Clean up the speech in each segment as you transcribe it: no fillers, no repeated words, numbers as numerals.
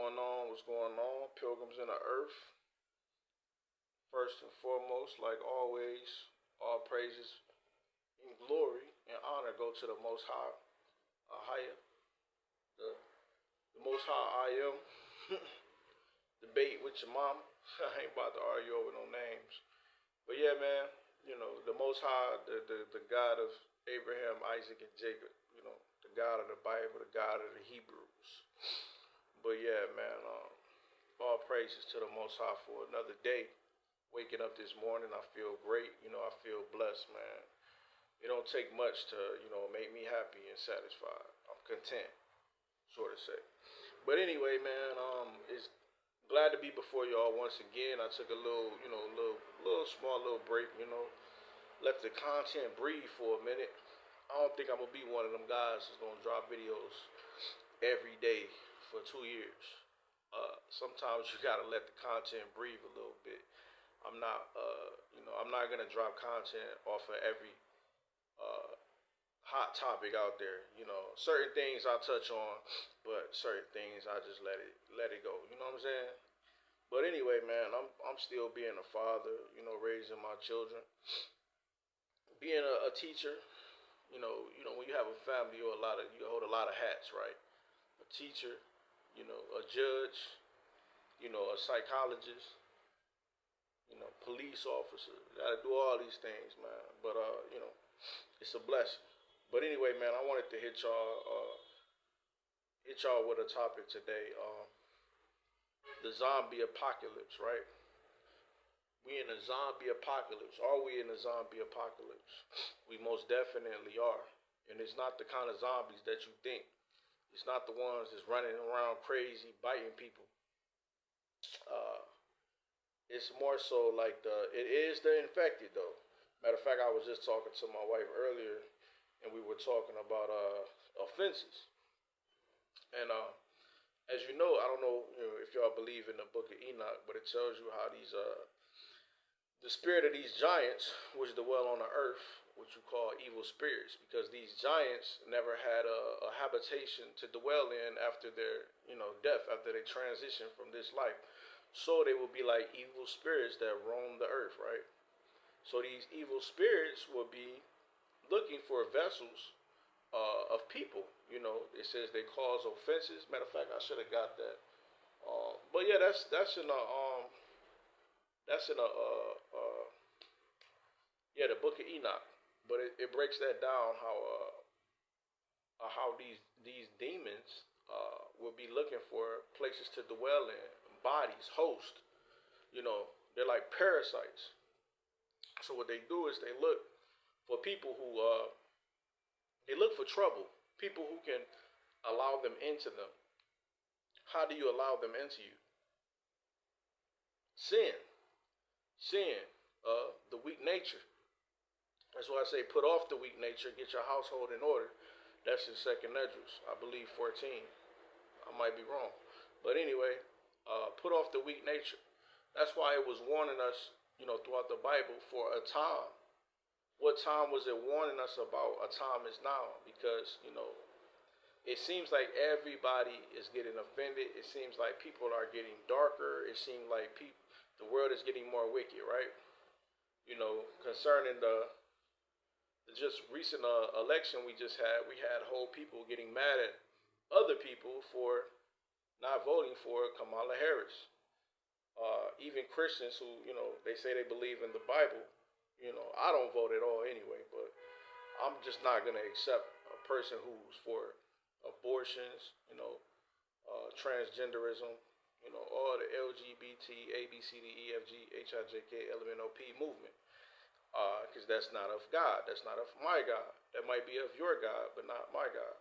going on? What's going on? Pilgrims in the earth. First and foremost, like always, all praises and glory and honor go to the Most High, Ahaya, the, the Most High I am. Debate with your mom. I ain't about to argue over no names. But yeah, man, the Most High, the God of Abraham, Isaac, and Jacob, the God of the Bible, the God of the Hebrews. But yeah, man, all praises to the Most High for another day. Waking up this morning, I feel great. I feel blessed, man. It don't take much to, make me happy and satisfied. I'm content, sort of say. But anyway, man, it's glad to be before y'all once again. I took a little, small little break, let the content breathe for a minute. I don't think I'm gonna be one of them guys that's gonna drop videos every day for 2 years. Sometimes you gotta let the content breathe a little bit. I'm not gonna drop content off of every uh, hot topic out there. Certain things I touch on, but certain things I just let it go. You know what I'm saying? But anyway, man, I'm still being a father. Raising my children, being a teacher. When you have a family, you hold a lot of hats, right? A teacher, a judge, a psychologist, police officer. You gotta do all these things, man. But it's a blessing. But anyway, man, I wanted to hit y'all with a topic today. The zombie apocalypse, right? We in a zombie apocalypse. Are we in a zombie apocalypse? We most definitely are. And it's not the kind of zombies that you think. It's not the ones that's running around crazy, biting people. Uh, it's more so like it is the infected though. Matter of fact, I was just talking to my wife earlier, and we were talking about offenses. And as you know, I don't know, if y'all believe in the Book of Enoch, but it tells you how the spirit of these giants, which dwell on the earth, which you call evil spirits, because these giants never had a habitation to dwell in after their death, after they transition from this life. So they will be like evil spirits that roam the earth, right? So these evil spirits will be looking for vessels of people. It says they cause offenses. Matter of fact, I should have got that. But yeah, that's in a yeah, the Book of Enoch. But it breaks that down how these demons will be looking for places to dwell in, bodies, host. They're like parasites. So what they do is they look for people who they look for trouble, people who can allow them into them. How do you allow them into you? Sin, sin, the weak nature. That's why I say put off the weak nature, get your household in order. That's in Second Esdras, I believe 14. I might be wrong, but anyway, put off the weak nature. That's why it was warning us, throughout the Bible for a time. What time was it warning us about? A time is now, because it seems like everybody is getting offended. It seems like people are getting darker. It seems like the world is getting more wicked, right? Concerning the just recent election we had whole people getting mad at other people for not voting for Kamala Harris. Even Christians who, they say they believe in the Bible, I don't vote at all anyway, but I'm just not going to accept a person who's for abortions, transgenderism, all the LGBT, ABCDEFG, HIJK, LMNOP movement. Because that's not of God. That's not of my God. That might be of your God, but not my God.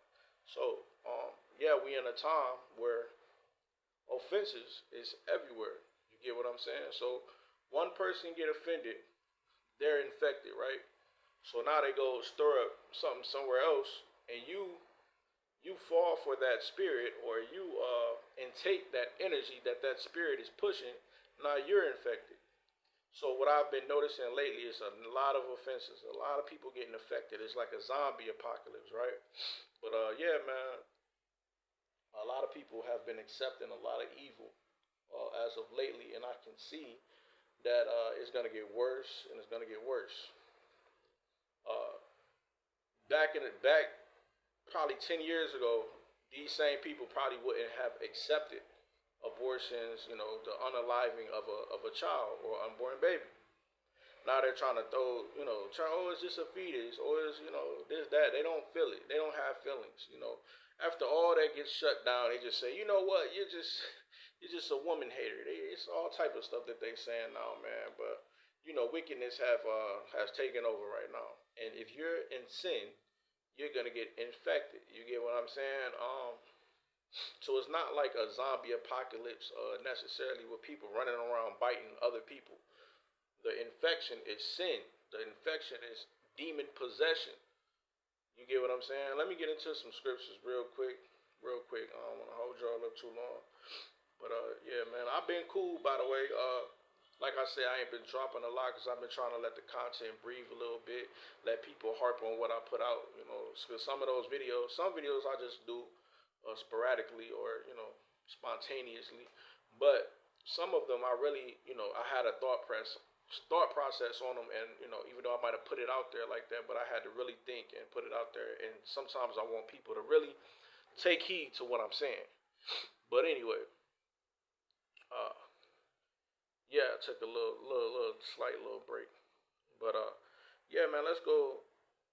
So, yeah, we in a time where offenses is everywhere. You get what I'm saying? So, one person get offended, they're infected, right? So now they go stir up something somewhere else, and you fall for that spirit, or you intake that energy that spirit is pushing. Now you're infected. So what I've been noticing lately is a lot of offenses, a lot of people getting affected. It's like a zombie apocalypse, right? But yeah, man, A lot of people have been accepting a lot of evil as of lately, and I can see that it's going to get worse and it's going to get worse. Uh, back probably 10 years ago, these same people probably wouldn't have accepted abortions, the unaliving of a child or unborn baby. Now they're trying to throw, oh, it's just a fetus, or it's, this, that. They don't feel it. They don't have feelings. After all that gets shut down, they just say, you know what, you're just a woman hater. It's all type of stuff that they saying now, man. But wickedness has taken over right now. And if you're in sin, you're gonna get infected. You get what I'm saying? So it's not like a zombie apocalypse necessarily with people running around biting other people. The infection is sin. The infection is demon possession. You get what I'm saying? Let me get into some scriptures real quick. Real quick. I don't want to hold y'all up too long. But yeah, man, I've been cool, by the way. Like I said, I ain't been dropping a lot because I've been trying to let the content breathe a little bit, let people harp on what I put out. Because some of those videos, some videos I just do sporadically or spontaneously, but some of them I really, I had a thought process on them, and even though I might have put it out there like that, but I had to really think and put it out there. And sometimes I want people to really take heed to what I'm saying. But anyway, uh, yeah, I took a little slight little break. But yeah, man, let's go.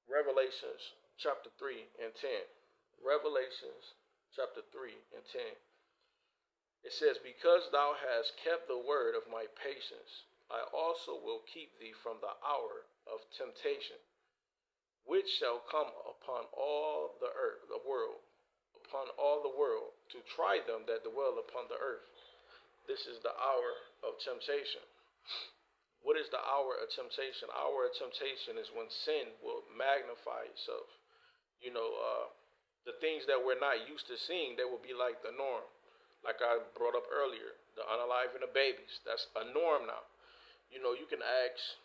Revelations chapter 3 and 10. Revelations chapter 3 and 10. It says, "Because thou hast kept the word of my patience, I also will keep thee from the hour of temptation, which shall come upon all the earth, the world, upon all the world, to try them that dwell upon the earth." This is the hour of temptation. What is the hour of temptation? Hour of temptation is when sin will magnify itself. You know, the things that we're not used to seeing, they will be like the norm. Like I brought up earlier, the unaliving of babies. That's a norm now. You can ask,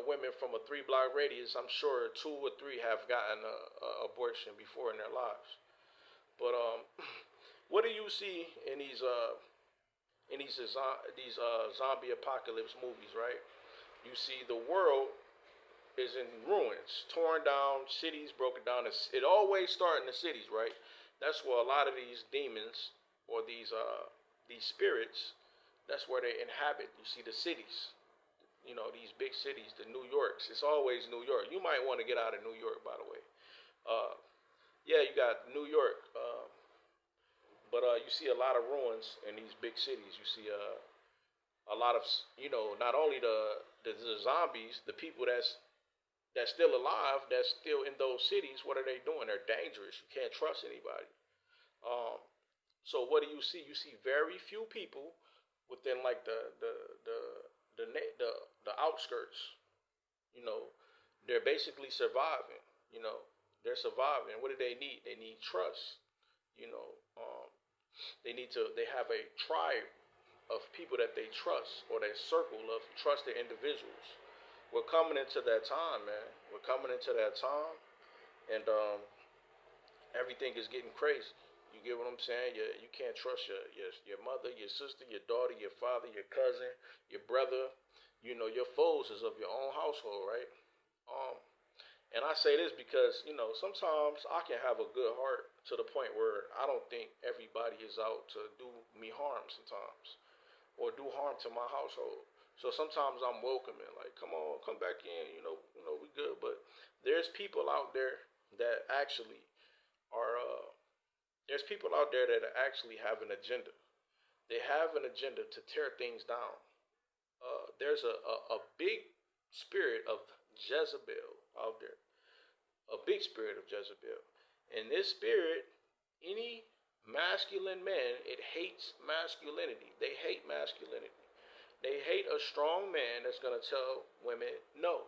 women from a 3 block radius. I'm sure 2 or 3 have gotten a abortion before in their lives. But what do you see in these zombie apocalypse movies? Right? You see the world is in ruins, torn down, cities broken down. It always starts in the cities, right? That's where a lot of these demons or these spirits. That's where they inhabit. You see the cities. These big cities, the New Yorks. It's always New York. You might want to get out of New York, by the way. Uh, yeah, you got New York, but you see a lot of ruins in these big cities. You see a lot of not only the zombies, the people that's still alive, that's still in those cities. What are they doing? They're dangerous. You can't trust anybody. Um, so what do you see? You see very few people within like the the outskirts. You know, they're basically surviving. You know, they're surviving. What do they need? They need trust. You know, they have a tribe of people that they trust or their circle of trusted individuals. We're coming into that time, man. We're coming into that time, and everything is getting crazy. You get what I'm saying? You can't trust your mother, your sister, your daughter, your father, your cousin, your brother. Your foes is of your own household, right? Um, and I say this because sometimes I can have a good heart to the point where I don't think everybody is out to do me harm sometimes or do harm to my household. So sometimes I'm welcoming, like, come on, come back in, we good. But there's people out there that actually are there's people out there that actually have an agenda. They have an agenda to tear things down. There's a big spirit of Jezebel out there, a big spirit of Jezebel. And this spirit, any masculine man, it hates masculinity. They hate masculinity. They hate a strong man that's going to tell women no.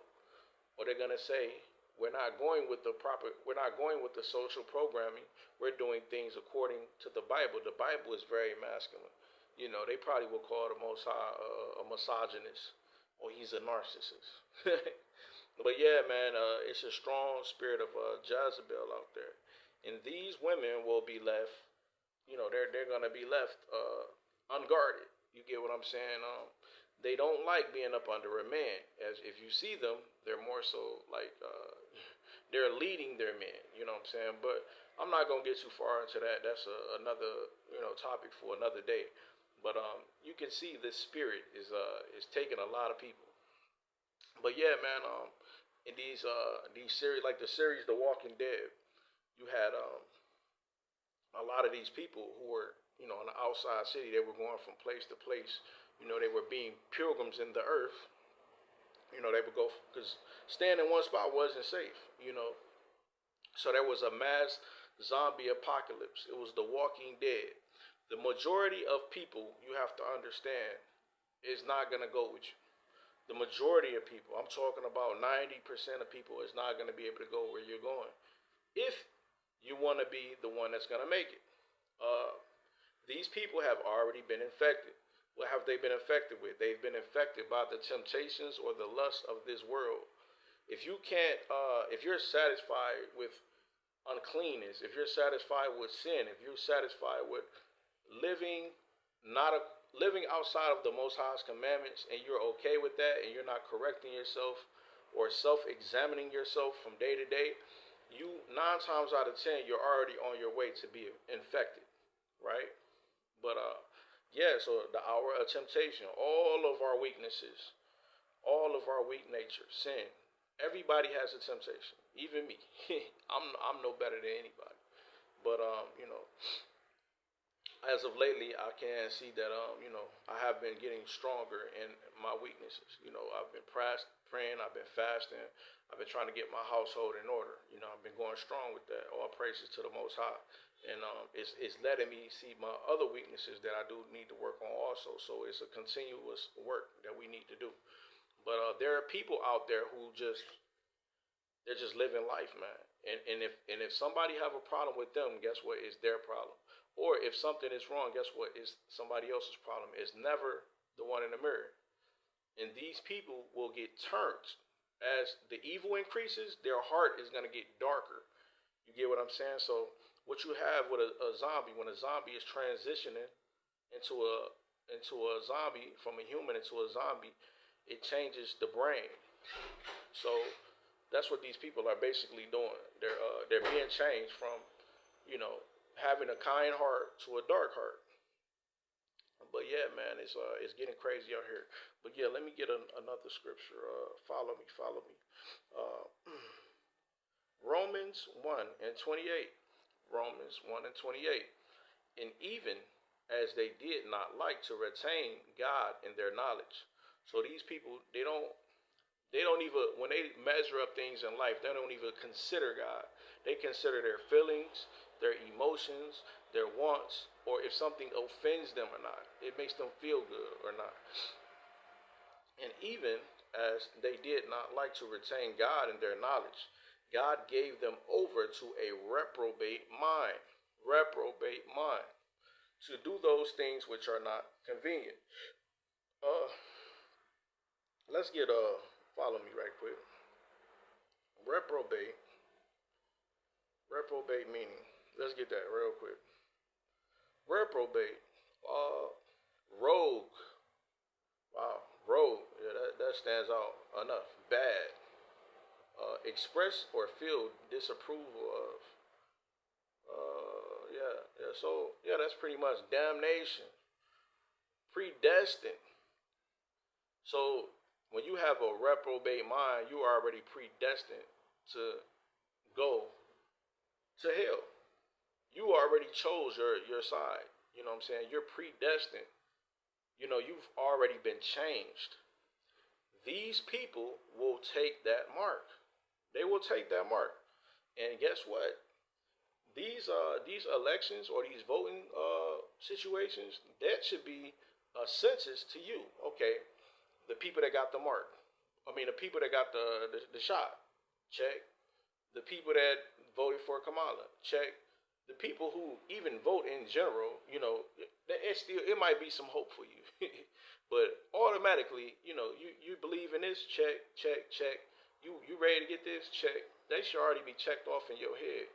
Or they're going to say, we're not going with the social programming. We're doing things according to the Bible. The Bible is very masculine. They probably will call the Most High a misogynist or he's a narcissist. But yeah, man, it's a strong spirit of Jezebel out there. and these women will be left. They're gonna be left unguarded. You get what I'm saying? They don't like being up under a man. As if you see them, they're more so like they're leading their men. You know what I'm saying? But I'm not gonna get too far into that. That's another topic for another day. But you can see this spirit is taking a lot of people. But yeah, man. In these series, like the series The Walking Dead, you had a lot of these people who were in the outside city. They were going from place to place. They were being pilgrims in the earth. They would go because staying in one spot wasn't safe. So there was a mass zombie apocalypse. It was The Walking Dead. The majority of people, you have to understand, is not gonna go with you. The majority of people, I'm talking about 90% of people, is not gonna be able to go where you're going. If you want to be the one that's gonna make it, uh, these people have already been infected. What have they been infected with? They've been infected by the temptations or the lust of this world. If you can't, if you're satisfied with uncleanness, if you're satisfied with sin, if you're satisfied with living not a living outside of the Most High's commandments, and you're okay with that, and you're not correcting yourself or self-examining yourself from day to day, you 9 times out of 10 you're already on your way to be infected, right? But yeah. So the hour of temptation, all of our weak nature, sin. Everybody has a temptation, even me. I'm no better than anybody. But as of lately, I can see that I have been getting stronger in my weaknesses. I've been praying, I've been fasting, I've been trying to get my household in order. I've been going strong with that. All praises to the Most High, and it's letting me see my other weaknesses that I do need to work on also. So it's a continuous work that we need to do. But there are people out there who they're just living life, man. And if somebody have a problem with them, guess what? It's their problem. Or if something is wrong, guess what? It's somebody else's problem. It's never the one in the mirror. And these people will get turned. As the evil increases, their heart is going to get darker. You get what I'm saying? So what you have with a zombie, when a zombie is transitioning into a zombie, from a human into a zombie, it changes the brain. So that's what these people are basically doing. They're being changed from having a kind heart to a dark heart. But yeah, man, it's getting crazy out here. But yeah, let me get another scripture. Follow me, follow me. Uh, Romans 1:28. Romans 1:28. And even as they did not like to retain God in their knowledge. So these people, they don't even, when they measure up things in life, they don't even consider God. They consider their feelings, their emotions, their wants, or if something offends them or not. It makes them feel good or not. And even as they did not like to retain God in their knowledge, God gave them over to a reprobate mind. Reprobate mind. To do those things which are not convenient. Uh, let's get follow me right quick. Reprobate. Reprobate meaning. Let's get that real quick. Reprobate. Uh, rogue. Wow, rogue. Yeah, that stands out enough. Bad. Express or feel disapproval of. Yeah, yeah. So yeah, that's pretty much damnation. Predestined. So when you have a reprobate mind, you are already predestined to go to hell. You already chose your side. You know what I'm saying? You're predestined. You've already been changed. These people will take that mark. They will take that mark. And guess what? These elections or these voting situations, that should be a census to you. Okay, the people that got the mark. I mean, the people that got the shot. Check. The people that voted for Kamala. Check. The people who even vote in general, it might be some hope for you. But automatically, you believe in this, check, check, check. You ready to get this, check. They should already be checked off in your head.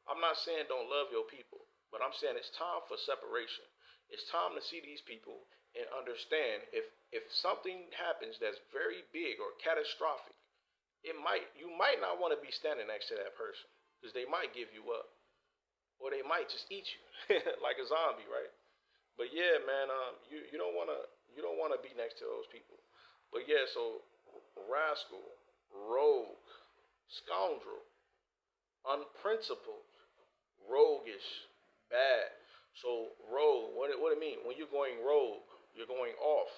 I'm not saying don't love your people, but I'm saying it's time for separation. It's time to see these people and understand if something happens that's very big or catastrophic, you might not want to be standing next to that person because they might give you up or they might just eat you like a zombie, right? But yeah, man, you don't wanna be next to those people. But yeah, so rascal, rogue, scoundrel, unprincipled, roguish, bad. So rogue, what it mean? When you're going rogue, you're going off.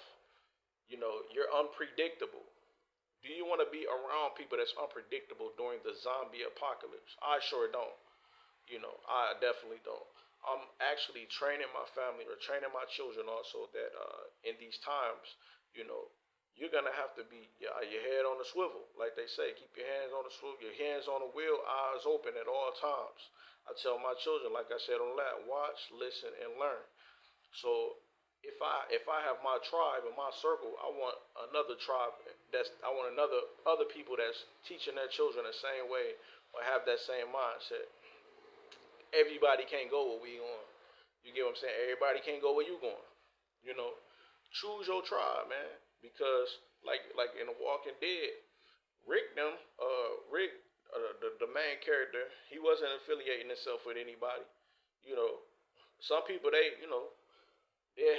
You know, you're unpredictable. Do you want to be around people that's unpredictable during the zombie apocalypse? I sure don't. You know, I definitely don't. I'm actually training my family or training my children also that in these times, you know, you're gonna have to be your head on the swivel, like they say. Keep your hands on the swivel, your hands on the wheel, eyes open at all times. I tell my children, like I said on that, watch, listen, and learn. So if I have my tribe and my circle, I want another tribe I want another other people that's teaching their children the same way or have that same mindset. Everybody can't go where we going. You get what I'm saying? Everybody can't go where you going. You know, choose your tribe, man. Because like in The Walking Dead, Rick, the main character, he wasn't affiliating himself with anybody. You know, some people they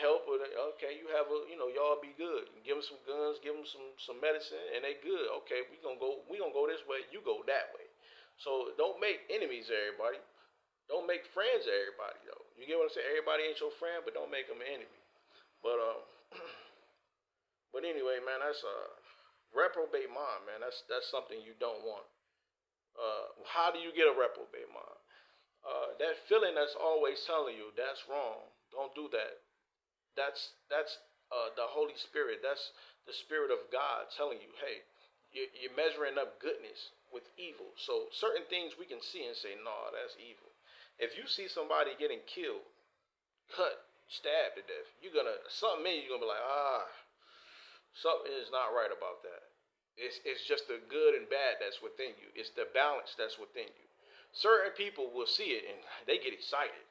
help with it. Okay, you have y'all be good. Give them some guns, give them some medicine, and they good. Okay, we gonna go this way. You go that way. So don't make enemies of everybody. Don't make friends of everybody though. You get what I'm saying? Everybody ain't your friend, but don't make them an enemy. But but anyway, man, that's reprobate mind, man. That's something you don't want. How do you get a reprobate mind? That feeling that's always telling you that's wrong. Don't do that. That's the Holy Spirit. That's the Spirit of God telling you, hey, you're measuring up goodness with evil. So certain things we can see and say, no, that's evil. If you see somebody getting killed, cut, stabbed to death, you're gonna something in you're gonna be like, something is not right about that. It's just the good and bad that's within you. It's the balance that's within you. Certain people will see it and they get excited.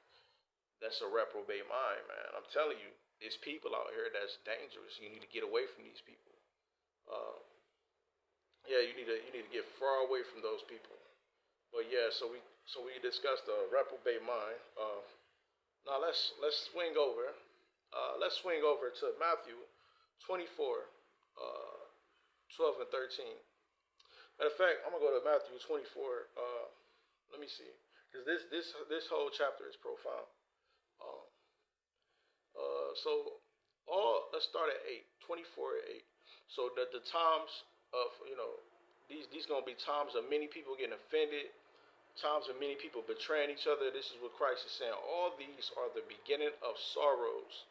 That's a reprobate mind, man. I'm telling you, there's people out here that's dangerous. You need to get away from these people. Uh, yeah, you need to get far away from those people. But yeah, so we discussed the reprobate mind. Now let's swing over. Let's swing over to Matthew 24, 12 and 13. Matter of fact, I'm gonna go to Matthew 24. Let me see, because this whole chapter is profound. Um, so all let's start at 8, 24 at 8. So the times of these gonna be times of many people getting offended, times of many people betraying each other. This is what Christ is saying. All these are the beginning of sorrows.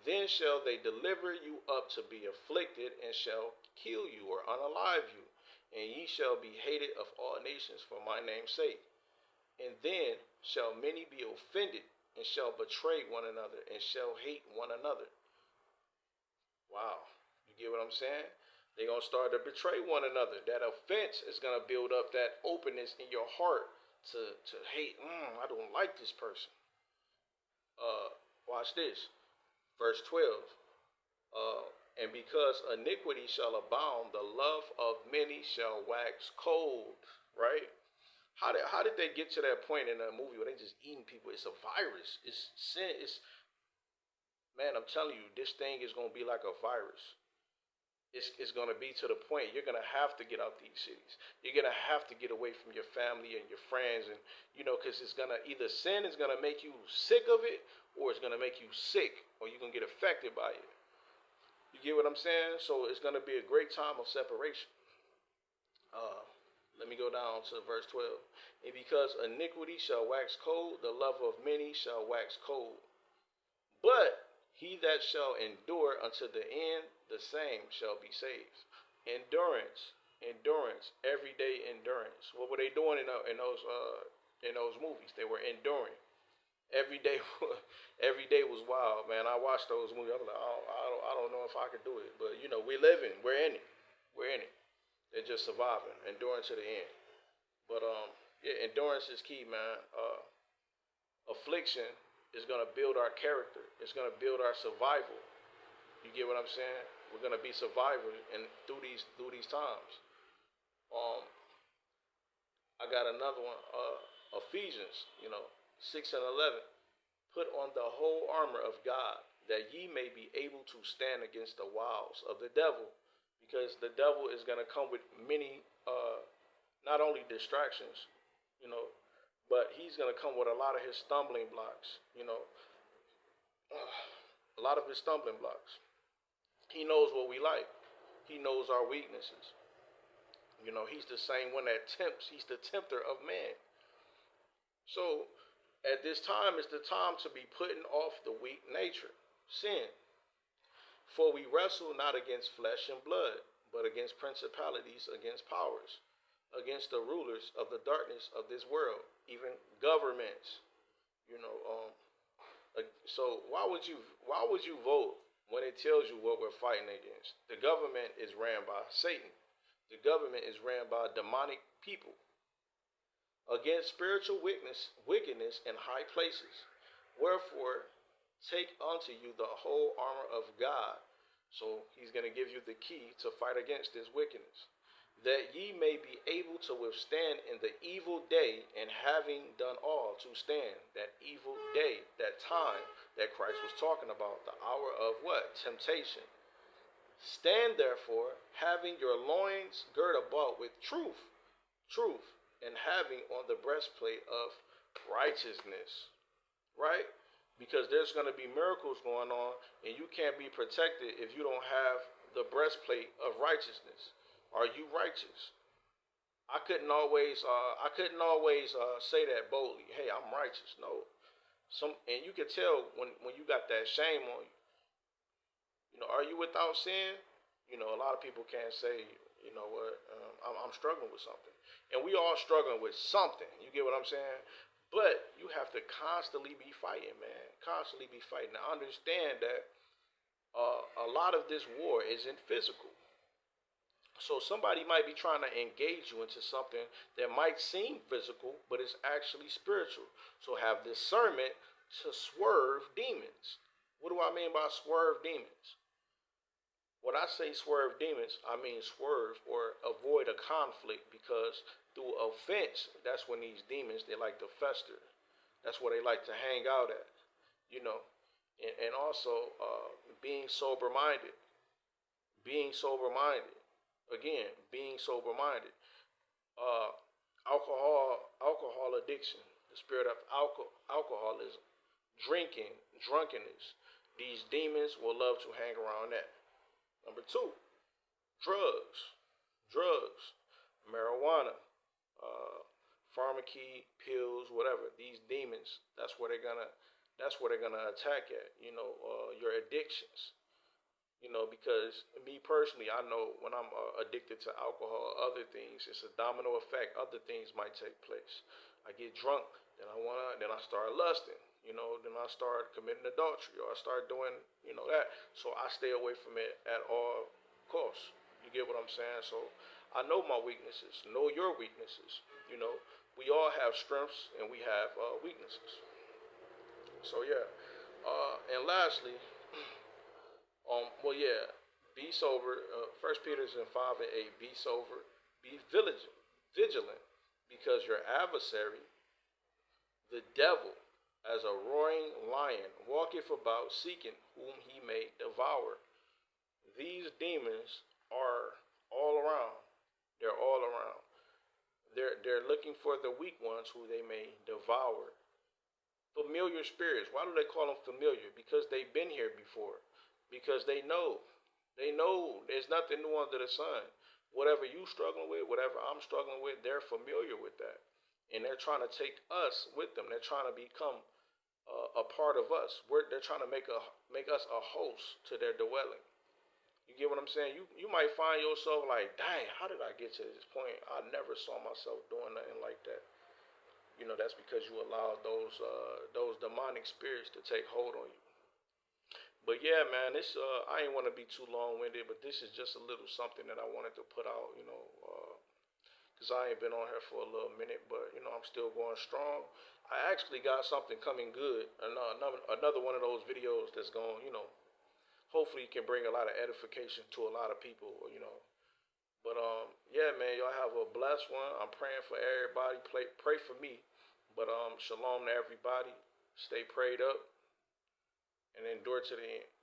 Then shall they deliver you up to be afflicted, and shall kill you or unalive you, and ye shall be hated of all nations for my name's sake. And then shall many be offended, and shall betray one another, and shall hate one another. Wow. You get what I'm saying? They're going to start to betray one another. That offense is going to build up that openness in your heart to hate. I don't like this person. Watch this. Verse 12. And because iniquity shall abound, the love of many shall wax cold. Right? How did they get to that point in a movie where they just eating people? It's a virus. It's sin. Man, I'm telling you, this thing is gonna be like a virus. It's gonna be to the point you're gonna have to get out these cities. You're gonna have to get away from your family and your friends, and because it's gonna either sin is gonna make you sick of it, or it's gonna make you sick, or you're gonna get affected by it. You get what I'm saying? So it's gonna be a great time of separation. Uh, Let me go down to verse 12. And because iniquity shall wax cold, the love of many shall wax cold. But he that shall endure unto the end, the same shall be saved. Endurance, everyday endurance. What were they doing in those movies? They were enduring. Every day, every day was wild, man. I watched those movies. I was like, I don't know if I could do it, but we living, we're in it, we're in it. They're just surviving, enduring to the end. But Yeah, endurance is key, man. Affliction is gonna build our character. It's gonna build our survival. You get what I'm saying? We're gonna be survivors and through these times. Um, I got another one. Ephesians, 6 and 11. Put on the whole armor of God, that ye may be able to stand against the wiles of the devil, because the devil is gonna come with many, not only distractions, you know, but he's gonna come with a lot of his stumbling blocks. A lot of his stumbling blocks. He knows what we like. He knows our weaknesses. He's the same one that tempts. He's the tempter of man. So at this time is the time to be putting off the weak nature, sin. For we wrestle not against flesh and blood, but against principalities, against powers, against the rulers of the darkness of this world, even governments. You know, so why would you vote when it tells you what we're fighting against? The government is ran by Satan. The government is ran by demonic people against spiritual wickedness in high places. Wherefore, take unto you the whole armor of God. So he's going to give you the key to fight against this wickedness, that ye may be able to withstand in the evil day, and having done all to stand. That evil day, that time that Christ was talking about, the hour of what? Temptation. Stand therefore, having your loins girt about with truth, and having on the breastplate of righteousness, right? Because there's going to be miracles going on, and you can't be protected if you don't have the breastplate of righteousness. Are you righteous? I couldn't always say that boldly. Hey, I'm righteous. No, and you can tell when you got that shame on you. Are you without sin? A lot of people can't say, you know what, I'm struggling with something, and we all struggling with something. You get what I'm saying? But you have to constantly be fighting, man. Constantly be fighting. Now understand that a lot of this war isn't physical. So somebody might be trying to engage you into something that might seem physical, but it's actually spiritual. So have discernment to swerve demons. What do I mean by swerve demons? When I say swerve demons, I mean swerve or avoid a conflict, because through offense, that's when these demons, they like to fester. That's where they like to hang out at, you know. And also being sober minded. Being sober minded. Again, being sober minded. Uh, alcohol addiction, the spirit of alcoholism, drinking, drunkenness. These demons will love to hang around that. Number two, drugs, drugs, marijuana, uh, pharmacy, pills, whatever. These demons, that's where they're gonna attack at. Your addictions. Because me personally, I know when I'm addicted to alcohol or other things, it's a domino effect. Other things might take place. I get drunk, then I start lusting. Then I start committing adultery, or I start doing, that. So I stay away from it at all costs. You get what I'm saying? So I know my weaknesses. Know your weaknesses. We all have strengths and we have weaknesses. So yeah. And lastly, well, yeah, be sober. First Peter's in 5 and 8. Be sober. Be vigilant, because your adversary, the devil, as a roaring lion, walketh about seeking whom he may devour. These demons are all around. They're all around. They're looking for the weak ones who they may devour. Familiar spirits. Why do they call them familiar? Because they've been here before. Because they know. They know there's nothing new under the sun. Whatever you struggling with, whatever I'm struggling with, they're familiar with that. And they're trying to take us with them. They're trying to become a part of us. They're trying to make us a host to their dwelling. You get what I'm saying? You might find yourself like, dang, how did I get to this point? I never saw myself doing nothing like that. That's because you allowed those demonic spirits to take hold on you. But yeah, man, this I ain't want to be too long winded, but this is just a little something that I wanted to put out. Because because I ain't been on here for a little minute, but you know I'm still going strong. I actually got something coming good, another one of those videos that's going, hopefully can bring a lot of edification to a lot of people. But yeah, man, y'all have a blessed one. I'm praying for everybody. Pray for me. But shalom to everybody. Stay prayed up and endure to the end.